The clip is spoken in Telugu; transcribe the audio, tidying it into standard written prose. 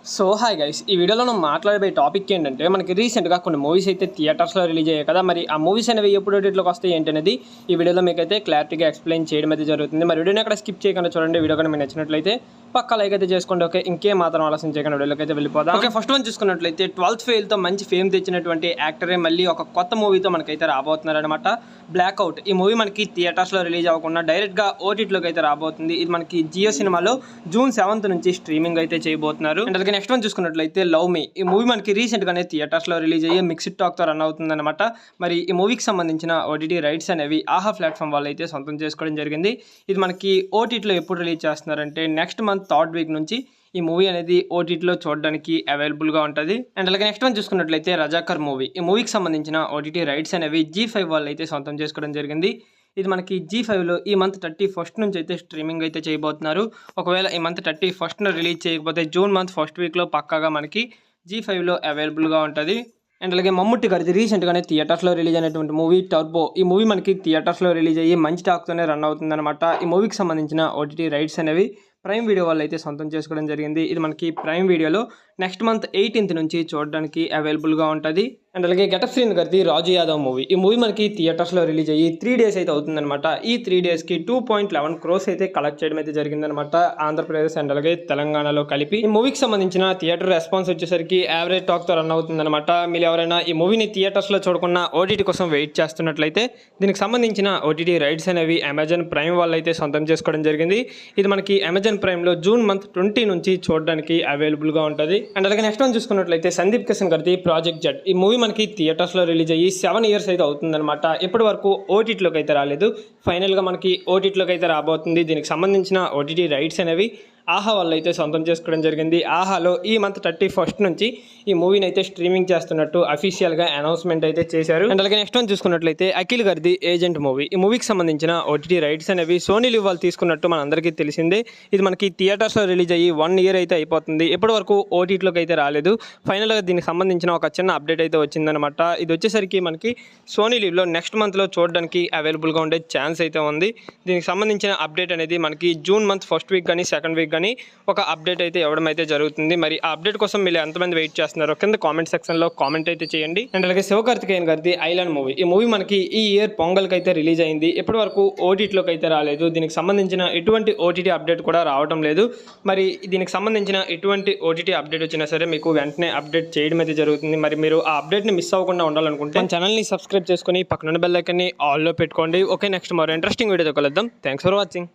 సో హాయ్ గైస్, ఈ వీడియోలో మనం మాట్లాడే టాపిక్ ఏంటంటే మనకి రీసెంట్గా కొన్ని మూవీస్ అయితే థియేటర్స్లో రిలీజ్ అయ్యాయి కదా. మరి ఆ మూవీస్ అనేవి ఎప్పుడు ఓటీటీలోకి వస్తాయి ఏంటనేది ఈ వీడియోలో మీకు అయితే క్లారిటీగా ఎక్స్ప్లెయిన్ చేయడం అయితే జరుగుతుంది. మరి వీడియోని అక్కడ స్కిప్ చేయకుండా చూడండి. వీడియో కానీ మీకు నచ్చినట్లయితే పక్కా లైక్ అయితే చేసుకోండి. ఓకే, ఇంకేం మాత్రం ఆలోచన చేయకుండా వీడియోకి అయితే వెళ్ళిపోదాం. ఓకే, ఫస్ట్ వన్ చూసుకున్నట్లయితే 12th ఫెయిల్తో మంచి ఫేమ్ తెచ్చినటువంటి యాక్టరే మళ్ళీ ఒక కొత్త మూవీతో మనకైతే రాబోతున్నారు అనమాట. బ్లాక్అవుట్ ఈ మూవీ మనకి థియేటర్స్లో రిలీజ్ అవ్వకుండా డైరెక్ట్గా ఓటీటీలోకి అయితే రాబోతుంది. ఇది మనకి జియో సినిమాలో June 7th నుంచి స్ట్రీమింగ్ అయితే చేయబోతున్నారు. అండ్ అలాగే నెక్స్ట్ వన్ చూసుకున్నట్లయితే లవ్ మీ ఈ మూవీ మనకి రీసెంట్గానే థియేటర్స్లో రిలీజ్ అయ్యే మిక్స్డ్ టాక్తో రన్ అవుతుంది అనమాట. మరి ఈ మూవీకి సంబంధించిన ఓటీటీ రైట్స్ అనేవి ఆహా ప్లాట్ఫామ్ వాళ్ళు అయితే సొంతం చేసుకోవడం జరిగింది. ఇది మనకి ఓటీటీలో ఎప్పుడు రిలీజ్ చేస్తున్నారంటే నెక్స్ట్ మంత్ 3rd వీక్ నుంచి ఈ మూవీ అనేది ఓటీటీలో చూడడానికి అవైలబుల్గా ఉంటుంది. అండ్ అలాగే నెక్స్ట్ వన్ చూసుకున్నట్లయితే రజాకర్ మూవీ ఈ మూవీకి సంబంధించిన ఓటీటీ రైట్స్ అనేవి G5 వాళ్ళు అయితే సొంతం చేసుకోవడం జరిగింది. ఇది మనకి G5లో ఈ మంత్ 31st నుంచి అయితే స్ట్రీమింగ్ అయితే చేయబోతున్నారు. ఒకవేళ ఈ మంత్ 31st రిలీజ్ చేయకపోతే జూన్ మంత్ 1st వీక్లో పక్కాగా మనకి G5లో అవైలబుల్గా ఉంటుంది. అండ్ అలాగే మమ్ముట్టి గారిది రీసెంట్గానే థియేటర్స్లో రిలీజ్ అయినటువంటి మూవీ టర్బో ఈ మూవీ మనకి థియేటర్స్లో రిలీజ్ అయ్యి మంచి టాక్తోనే రన్ అవుతుందన్నమాట. ఈ మూవీకి సంబంధించిన ఓటీటీ రైట్స్ అనేవి ప్రైమ్ వీడియో వాళ్ళు అయితే సొంతం చేసుకోవడం జరిగింది. ఇది మనకి ప్రైమ్ వీడియోలో నెక్స్ట్ మంత్ 18th నుంచి చూడడానికి అవైలబుల్గా ఉంటుంది. అండ్ అలాగే గెటప్ శ్రీన్ గారిది రాజు యాదవ్ మూవీ ఈ మూవీ మనకి థియేటర్స్లో రిలీజ్ అయ్యి 3 days అయితే అవుతుందన్నమాట. ఈ 3 daysకి 2.11 crores అయితే కలెక్ట్ చేయడం అయితే జరిగిందనమాట, ఆంధ్రప్రదేశ్ అండ్ అలాగే తెలంగాణలో కలిపి. ఈ మూవీకి సంబంధించిన థియేటర్ రెస్పాన్స్ వచ్చేసరికి యావరేజ్ టాక్తో రన్ అవుతుందన్నమాట. మీరు ఎవరైనా ఈ మూవీని థియేటర్స్లో చూడకుండా ఓటీటీ కోసం వెయిట్ చేస్తున్నట్లయితే దీనికి సంబంధించిన ఓటీటీ రైట్స్ అనేవి అమెజాన్ ప్రైమ్ వాళ్ళు అయితే సొంతం చేసుకోవడం జరిగింది. ఇది మనకి అమెజాన్ ప్రైమ్లో జూన్ మంత్ 20 నుంచి చూడడానికి అవైలబుల్గా ఉంటుంది. అండ్ అలాగే నెక్స్ట్ వన్ చూసుకున్నట్లయితే సందీప్ కిషన్ గారిది ప్రాజెక్ట్ జెడ్ ఈ మూవీ మనకి థియేటర్స్లో రిలీజ్ అయ్యి 7 years అయితే అవుతుందన్నమాట. ఇప్పటి వరకు ఓటీటీలోకి అయితే రాలేదు. ఫైనల్గా మనకి ఓటీటీలోకి అయితే రాబోతుంది. దీనికి సంబంధించిన ఓటీటీ రైట్స్ అనేవి ఆహా వాళ్ళు అయితే సొంతం చేసుకోవడం జరిగింది. ఆహాలో ఈ మంత్ 31st నుంచి ఈ మూవీని అయితే స్ట్రీమింగ్ చేస్తున్నట్టు అఫీషియల్గా అనౌన్స్మెంట్ అయితే చేశారు. అండ్ అలాగే నెక్స్ట్ వన్ చూసుకున్నట్లయితే అఖిల్ గారిది ఏజెంట్ మూవీ ఈ మూవీకి సంబంధించిన ఓటీటీ రైట్స్ అనేవి సోనీ లివ్ వాళ్ళు తీసుకున్నట్టు మనందరికీ తెలిసిందే. ఇది మనకి థియేటర్స్లో రిలీజ్ అయ్యి 1 year అయితే అయిపోతుంది. ఇప్పటి వరకు ఓటీటీలోకి అయితే రాలేదు. ఫైనల్గా దీనికి సంబంధించిన ఒక చిన్న అప్డేట్ అయితే వచ్చిందనమాట. ఇది వచ్చేసరికి మనకి సోనీ లివ్లో నెక్స్ట్ మంత్లో చూడడానికి అవైలబుల్గా ఉండే ఛాన్స్ అయితే ఉంది. దీనికి సంబంధించిన అప్డేట్ అనేది మనకి జూన్ మంత్ 1st వీక్ కానీ 2nd వీక్ కానీ ఒక అప్డేట్ అయితే ఇవ్వడం అయితే జరుగుతుంది. మరి ఆ అప్డేట్ కోసం మీరు ఎంతమంది వెయిట్ చేస్తున్నారో కింద కామెంట్ సెక్షన్లో కామెంట్ అయితే చేయండి. అండ్ అలాగే శివకార్తికేయన్ గారిది ఐలాండ్ మూవీ ఈ మూవీ మనకి ఈ ఇయర్ పొంగల్కి అయితే రిలీజ్ అయింది. ఇప్పటి వరకు ఓటీటీలోకి అయితే రాలేదు. దీనికి సంబంధించిన ఎటువంటి ఓటీటీ అప్డేట్ కూడా రావడం లేదు. మరి దీనికి సంబంధించిన ఎటువంటి ఓటీటీ అప్డేట్ వచ్చినా సరే మీకు వెంటనే అప్డేట్ చేయడం అయితే జరుగుతుంది. మరి మీరు ఆ అప్డేట్ని మిస్ అవ్వకుండా ఉండాలనుకుంటే మన ఛానల్ని సబ్స్క్రైబ్ చేసుకుని పక్కన బెల్ ఐకాన్ని ఆల్లో పెట్టుకోండి. ఓకే, నెక్స్ట్ మరో ఇంట్రెస్టింగ్ వీడియోతో కలుద్దాం. Thanks for watching.